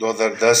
2010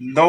9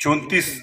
34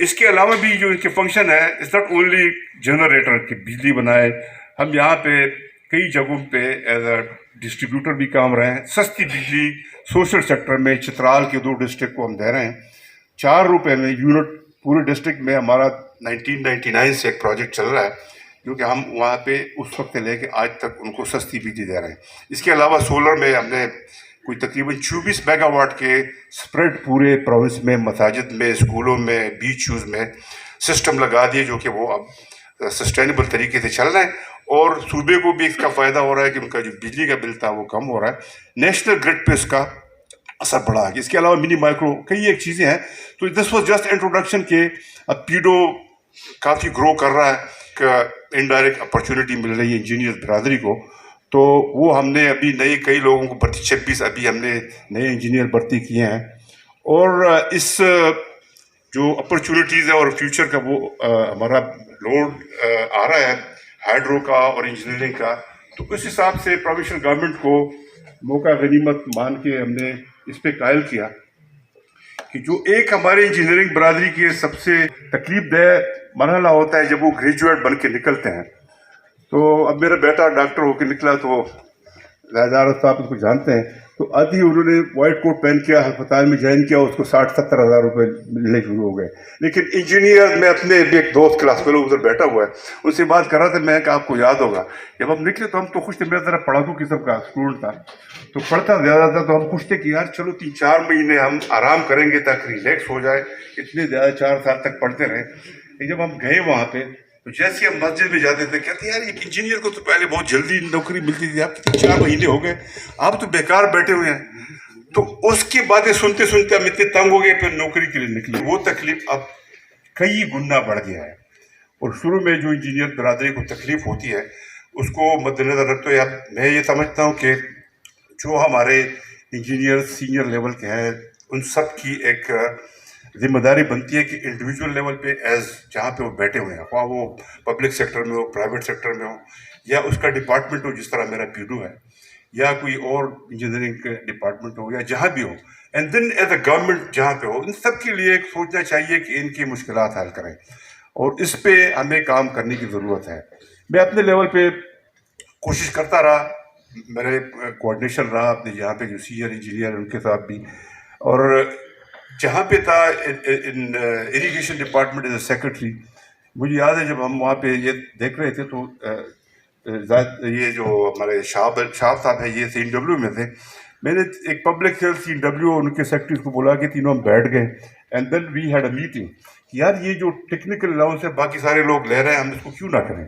اس کے علاوہ بھی جو ان کے فنکشن ہے اٹس ناٹ اونلی جنریٹر کی بجلی بنائے، ہم یہاں پہ کئی جگہوں پہ ایز اے ڈسٹریبیوٹر بھی کام رہے ہیں. سستی بجلی سوشل سیکٹر میں چترال کے 2 ڈسٹرکٹ کو ہم دے رہے ہیں 4 روپے میں یونٹ. پورے ڈسٹرکٹ میں ہمارا 1999 سے ایک پروجیکٹ چل رہا ہے جو کہ ہم وہاں پہ اس وقت لے کے آج تک ان کو سستی بجلی دے رہے ہیں. اس کے علاوہ سولر میں ہم نے کوئی تقریباً 24 میگا واٹ کے اسپریڈ پورے پروونس میں مساجد میں اسکولوں میں بیچ میں سسٹم لگا دیے جو کہ وہ اب سسٹینیبل طریقے سے چل رہے ہیں، اور صوبے کو بھی اس کا فائدہ ہو رہا ہے کہ ان کا جو بجلی کا بل تھا وہ کم ہو رہا ہے. نیشنل گرڈ پہ اس کا اثر پڑا ہے. اس کے علاوہ منی مائکرو کئی ایک چیزیں ہیں. تو دس واز جسٹ انٹروڈکشن کہ اب پیڈو کافی گرو کر رہا ہے کہ انڈائریکٹ اپرچونٹی مل رہی ہے انجینئر برادری کو. تو وہ ہم نے ابھی نئے کئی لوگوں کو 26 ابھی ہم نے نئے انجینئر بھرتی کیے ہیں، اور اس جو اپرچونٹیز ہے اور فیوچر کا وہ ہمارا لوڈ آ رہا ہے ہائیڈرو کا اور انجینئرنگ کا. تو اس حساب سے پروونشل گورنمنٹ کو موقع غنیمت مان کے ہم نے اس پہ قائل کیا کہ جو ایک ہمارے انجینئرنگ برادری کے سب سے تکلیف دہ مرحلہ ہوتا ہے جب وہ گریجویٹ بن کے نکلتے ہیں. تو اب میرا بیٹا ڈاکٹر ہو کے نکلا تو زیادہ صاحب اس کو جانتے ہیں، تو آدھی انہوں نے وائٹ کوٹ پہن کیا ہسپتال میں جوائن کیا، اس کو 60-70 ہزار روپے ملنے شروع ہو گئے. لیکن انجینئر میں اپنے ایک دوست کلاس فیلو ادھر بیٹھا ہوا ہے ان سے بات کر رہا تھا، میں کہ آپ کو یاد ہوگا جب ہم نکلے تو ہم تو خوش تھے. میرا ذرا پڑھاکو قسم کا اسٹوڈنٹ تھا تو پڑھتا زیادہ تھا، تو ہم خوش تھے کہ یار چلو 3-4 مہینے ہم آرام کریں گے تاکہ ریلیکس ہو جائے. اتنے زیادہ 4 سال تک پڑھتے رہے. لیکن جب ہم گئے وہاں پہ تو جیسے ہم مسجد میں جاتے تھے کہتے یار ایک انجینئر کو تو پہلے بہت جلدی نوکری ملتی تھی، آپ 4 مہینے ہو گئے آپ تو بیکار بیٹھے ہوئے ہیں. تو اس کی باتیں سنتے سنتے ہم اتنے تنگ ہو گئے، پھر نوکری کے لیے نکلے. وہ تکلیف اب کئی گنا بڑھ گیا ہے، اور شروع میں جو انجینئر برادری کو تکلیف ہوتی ہے اس کو مد نظر رکھتے ہوئے اب میں یہ سمجھتا ہوں کہ جو ہمارے انجینئر سینئر لیول کے ہیں ان سب کی ایک ذمہ داری بنتی ہے کہ انڈیویجول لیول پہ ایز جہاں پہ وہ بیٹھے ہوئے ہیں، خواہ وہ پبلک سیکٹر میں ہو، پرائیویٹ سیکٹر میں ہو، یا اس کا ڈپارٹمنٹ ہو جس طرح میرا پیڈو ہے، یا کوئی اور انجینئرنگ ڈپارٹمنٹ ہو، یا جہاں بھی ہو، and then as a government جہاں پہ ہو، ان سب کے لیے ایک سوچنا چاہیے کہ ان کی مشکلات حل کریں، اور اس پہ ہمیں کام کرنے کی ضرورت ہے. میں اپنے لیول پہ کوشش کرتا رہا، میرے کوآرڈینیشن رہا اپنے یہاں پہ جو سینئر انجینئر ان کے ساتھ بھی، اور جہاں پہ تھا irrigation department as a secretary. مجھے یاد ہے جب ہم وہاں پہ یہ دیکھ رہے تھے تو یہ جو ہمارے شاہب صاحب ہیں یہ CNW میں تھے. میں نے ایک پبلک ہیلتھ CNW ان کے سیکرٹری کو بولا کہ تینوں ہم بیٹھ گئے، and then we had a meeting کہ یار یہ جو ٹیکنیکل الاؤنس ہے باقی سارے لوگ لے رہے ہیں، ہم اس کو کیوں نہ کریں.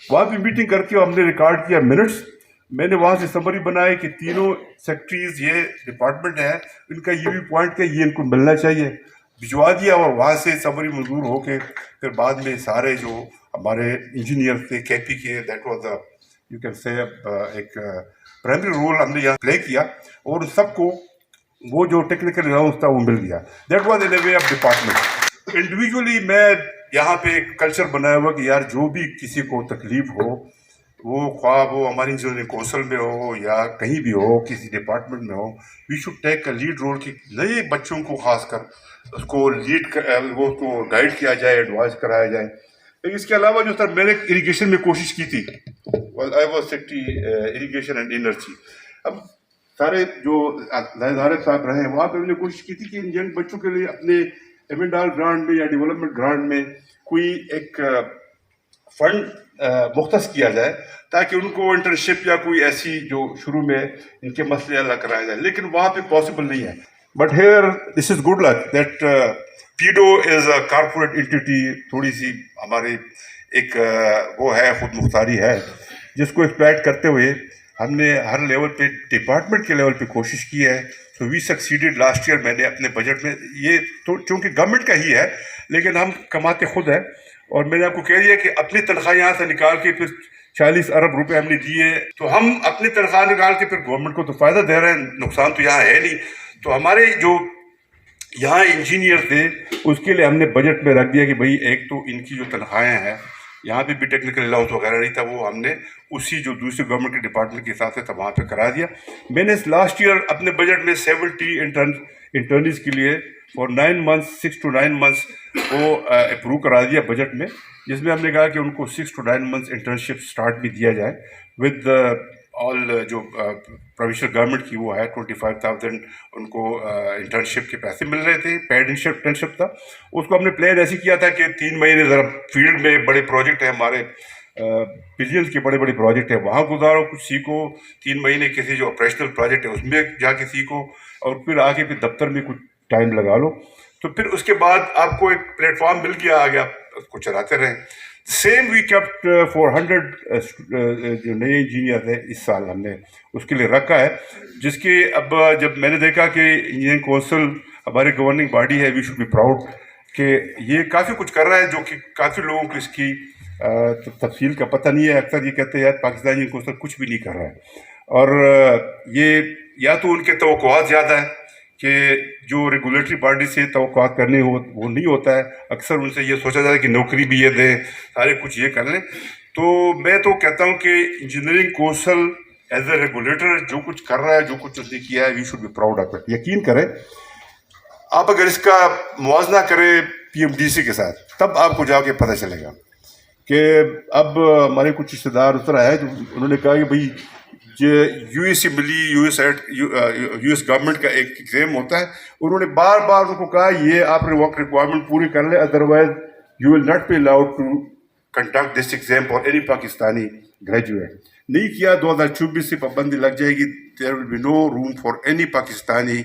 وہاں پہ میٹنگ کر کے ہم نے ریکارڈ کیا منٹس. میں نے وہاں سے سمری بنائی کہ تینوں سیکرٹریز یہ ڈپارٹمنٹ ہے ان کا یہ بھی پوائنٹ کہ یہ ان کو ملنا چاہیے، بھجوا دیا. اور وہاں سے سمری منظور ہو کے پھر بعد میں سارے جو ہمارے انجینئر تھے KP کے، that was you can say ایک پرائمری رول ہم نے یہاں پلے کیا، اور سب کو وہ جو ٹیکنیکل الاؤنس تھا وہ مل گیا. That was in a way of department. Individually میں یہاں پہ ایک کلچر بنایا ہوا کہ یار جو بھی کسی کو تکلیف ہو، وہ خواہ وہ ہماری انجینئرنگ کونسل میں ہو یا کہیں بھی ہو، کسی ڈپارٹمنٹ میں ہو، we should take a lead role کہ نئے بچوں کو خاص کر اس کو وہ اس کو گائیڈ کیا جائے، ایڈوائز کرایا جائے. لیکن اس کے علاوہ جو سر میں نے اریگیشن میں کوشش کی تھی، I was secretary irrigation and energy. اب سارے جو ظاہر صاحب رہے ہیں وہاں پہ میں نے کوشش کی تھی کہ ان ینگ بچوں کے لیے اپنے ایمنڈال گرانٹ میں یا ڈیولپمنٹ گرانٹ میں کوئی ایک فنڈ مختص کیا جائے تاکہ ان کو انٹرنشپ یا کوئی ایسی جو شروع میں ان کے مسئلے حل کرایا جائے. لیکن وہاں پہ پاسبل نہیں ہے. But here this is good luck that PEDO is a corporate entity. تھوڑی سی ہمارے ایک وہ ہے خود مختاری ہے جس کو ایکسپلائٹ کرتے ہوئے ہم نے ہر لیول پہ ڈپارٹمنٹ کے لیول پہ کوشش کی ہے. سو وی سکسیڈیڈ لاسٹ ایئر. میں نے اپنے بجٹ میں یہ تو چونکہ گورنمنٹ کا ہی ہے لیکن ہم کماتے خود ہیں، اور میں نے آپ کو کہہ دیا کہ اپنی تنخواہ یہاں سے نکال کے پھر 40 ارب روپے ہم نے دیے، تو ہم اپنی تنخواہ نکال کے پھر گورنمنٹ کو تو فائدہ دے رہے ہیں، نقصان تو یہاں ہے نہیں. تو ہمارے جو یہاں انجینئر تھے اس کے لیے ہم نے بجٹ میں رکھ دیا کہ بھئی ایک تو ان کی جو تنخواہیں ہیں یہاں پہ بھی ٹیکنیکل الاؤنس وغیرہ نہیں تھا، وہ ہم نے اسی جو دوسری گورنمنٹ کے ڈپارٹمنٹ کے حساب سے تھا وہاں پہ کرا دیا. میں نے لاسٹ ایئر اپنے بجٹ میں 70 انٹرنز کے لیے فار 9 months 6 to 9 months وہ اپروو کرا دیا بجٹ میں، جس میں ہم نے کہا کہ ان کو 6 to 9 months انٹرنشپ اسٹارٹ بھی دیا جائے ود آل جو پروونشل گورنمنٹ کی وہ ہے 25,000 ان کو انٹرنشپ کے پیسے مل رہے تھے، پیڈ انٹرنشپ تھا. اس کو ہم نے پلان ایسے کیا تھا کہ 3 مہینے ذرا فیلڈ میں بڑے پروجیکٹ ہیں ہمارے، بلینس کے بڑے بڑے پروجیکٹ ہیں، وہاں گزارو، کچھ سیکھو. 3 مہینے کسی جو آپریشنل پروجیکٹ ہے اس میں جا کے سیکھو، اور پھر آگے پھر دفتر میں کچھ ٹائم لگا لو. تو پھر اس کے بعد آپ کو ایک پلیٹ فارم مل گیا، آگے آپ اس کو چلاتے رہیں. سیم وی کیپٹ 400 جو نئے انجینئر ہیں اس سال ہم نے اس کے لیے رکھا ہے، جس کے اب جب میں نے دیکھا کہ انجینئرنگ کونسل ہماری گورننگ باڈی ہے، وی شوڈ بی پراؤڈ کہ یہ کافی کچھ کر رہا ہے، جو کہ کافی لوگوں کو اس کی تفصیل کا پتہ نہیں ہے. اکثر یہ کہتے ہیں یار پاکستانی انجینئرنگ کونسل کچھ بھی نہیں کر رہا ہے، اور یہ یا تو ان کے توقعات زیادہ ہیں کہ جو ریگولیٹری باڈی سے توقعات کرنے وہ نہیں ہوتا ہے. اکثر ان سے یہ سوچا جاتا ہے کہ نوکری بھی یہ دیں، سارے کچھ یہ کر لیں. تو میں تو کہتا ہوں کہ engineering council as a regulator جو کچھ کر رہا ہے، جو کچھ اس نے کیا ہے، we should be proud of it. یقین کریں آپ اگر اس کا موازنہ کریں پی ایم ڈی سی کے ساتھ، تب آپ کو جا کے پتہ چلے گا کہ اب ہمارے کچھ رشتے دار اتر آئے تو انہوں نے کہا کہ بھائی یو ایس سی ملی، یو ایس گورنمنٹ کا ایک ایگزام ہوتا ہے، انہوں نے بار بار ان کو کہا یہ آپ نے ورک ریکوائرمنٹ پوری کر لیں، otherwise you will not be allowed to conduct this exam for any Pakistani graduate. نہیں کیا 2024 سے پابندی لگ جائے گی، there will be no room for any Pakistani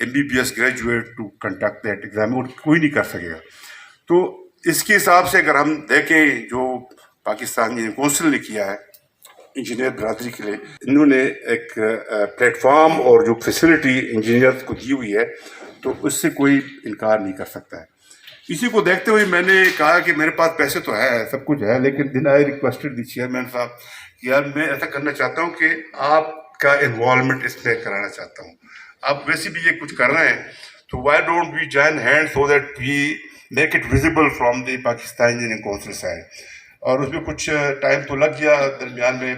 MBBS graduate to conduct that exam, اور کوئی نہیں کر سکے گا. تو اس کے حساب سے اگر ہم دیکھیں جو پاکستانی کونسل نے کیا ہے انجینئر برادری کے لیے، انہوں نے ایک پلیٹ فارم اور جو فیسلٹی انجینئر کو دی ہوئی ہے، تو اس سے کوئی انکار نہیں کر سکتا ہے. اسی کو دیکھتے ہوئے میں نے کہا کہ میرے پاس پیسے تو ہے، سب کچھ ہے، لیکن دن آئی ریکویسٹڈ دی چیئرمین صاحب کہ یار میں ایسا کرنا چاہتا ہوں کہ آپ کا انوالومنٹ اس میں کرانا چاہتا ہوں. آپ ویسے بھی یہ کچھ کر رہے ہیں، تو why don't we join hand so that we make it visible from the Pakistan engineering council side. اور اس میں کچھ ٹائم تو لگ گیا درمیان میں،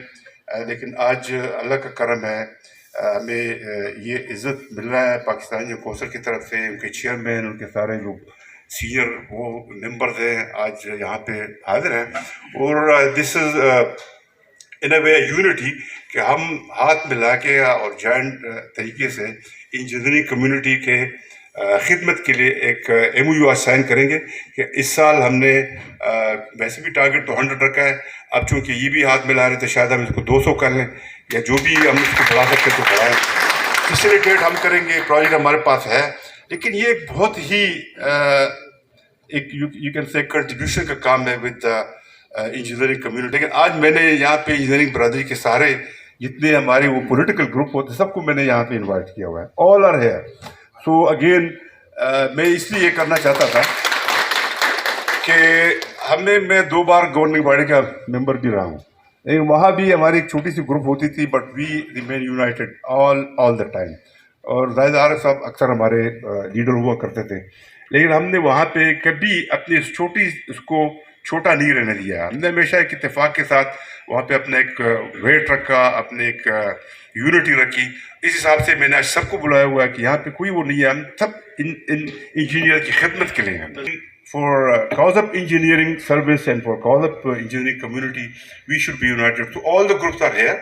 لیکن آج اللہ کا کرم ہے، ہمیں یہ عزت مل رہا ہے پاکستان انجینئرنگ کونسل کی طرف سے. ان کے چیئرمین، ان کے سارے جو سینئر وہ ممبرز ہیں آج یہاں پہ حاضر ہیں، اور دس از ان اے وے یونٹی کہ ہم ہاتھ ملا کے اور جوائنٹ طریقے سے انجینئرنگ کمیونٹی کے خدمت کے لیے ایک MOU آج سائن کریں گے کہ اس سال ہم نے ویسے بھی ٹارگیٹ تو 100 رکھا ہے، اب چونکہ یہ بھی ہاتھ ملا رہے تھے شاید ہم اس کو 200 کر لیں، یا جو بھی ہم اس کو بڑھا سکتے تو بڑھائیں. فیسیلیٹیٹ ہم کریں گے، پروجیکٹ ہمارے پاس ہے، لیکن یہ ایک بہت ہی ایک یو کین سے کنٹریبیوشن کا کام ہے ود انجینئرنگ کمیونٹی. لیکن آج میں نے یہاں پہ انجینئرنگ برادری کے سارے جتنے ہمارے وہ پولیٹیکل گروپ ہوتے سب کو میں نے یہاں پہ انوائٹ کیا ہوا ہے، آل آر ہیئر. سو اگین میں اس لیے یہ کرنا چاہتا تھا کہ میں 2 بار گورننگ باڈی کا ممبر بھی رہا ہوں، لیکن وہاں بھی ہماری ایک چھوٹی سی گروپ ہوتی تھی، but we remain united all the time. اور زاہد عارف صاحب اکثر ہمارے لیڈر ہوا کرتے تھے، لیکن ہم نے وہاں پہ کبھی اپنی اس کو چھوٹا نہیں رہنے دیا. ہم نے ہمیشہ ایک اتفاق کے ساتھ وہاں پہ اپنا ایک ویٹ رکھا، اپنے ایک یونٹی رکھی. اس حساب سے میں نے آج سب کو بلایا ہوا ہے کہ یہاں پہ کوئی وہ نہیں ہے، ہم سب انجینئر کی خدمت کے لیے ہیں. For cause of engineering service and for cause of engineering community we should be united. تو all the groups are here,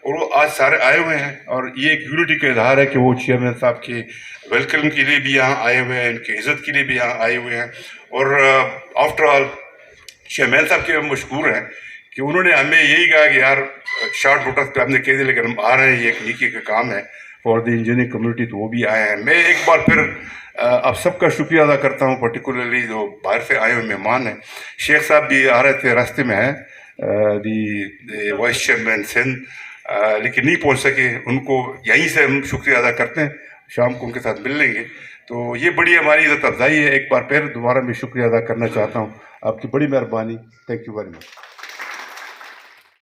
اور وہ آج سارے آئے ہوئے ہیں، اور یہ ایک یونٹی کا اظہار ہے کہ وہ چیئرمین صاحب کے ویلکم کے لیے بھی یہاں آئے ہوئے ہیں، ان کی عزت کے لیے بھی یہاں آئے ہوئے ہیں. اور آفٹر آل چیئرمین صاحب کے مشکور ہیں کہ انہوں نے ہمیں یہی کہا کہ یار شارٹ نوٹس پہ آپ نے کہہ دیا لیکن ہم آ رہے ہیں، یہ ایک نیکی کا کام ہے فار دی انجینئرنگ کمیونٹی، تو وہ بھی آئے ہیں. میں ایک بار پھر آپ سب کا شکریہ ادا کرتا ہوں، پرٹیکولرلی جو باہر سے آئے ہوئے مہمان ہیں. شیخ صاحب بھی آ رہے تھے، راستے میں ہیں، دی وائس چیئرمین سندھ، لیکن نہیں پہنچ سکے. ان کو یہیں سے ہم شکریہ ادا کرتے ہیں، شام کو ان کے ساتھ مل لیں گے. تو یہ بڑی ہماری عزت افزائی ہے. ایک بار پھر دوبارہ میں شکریہ ادا کرنا چاہتا ہوں، آپ کی بڑی مہربانی. Thank you very much.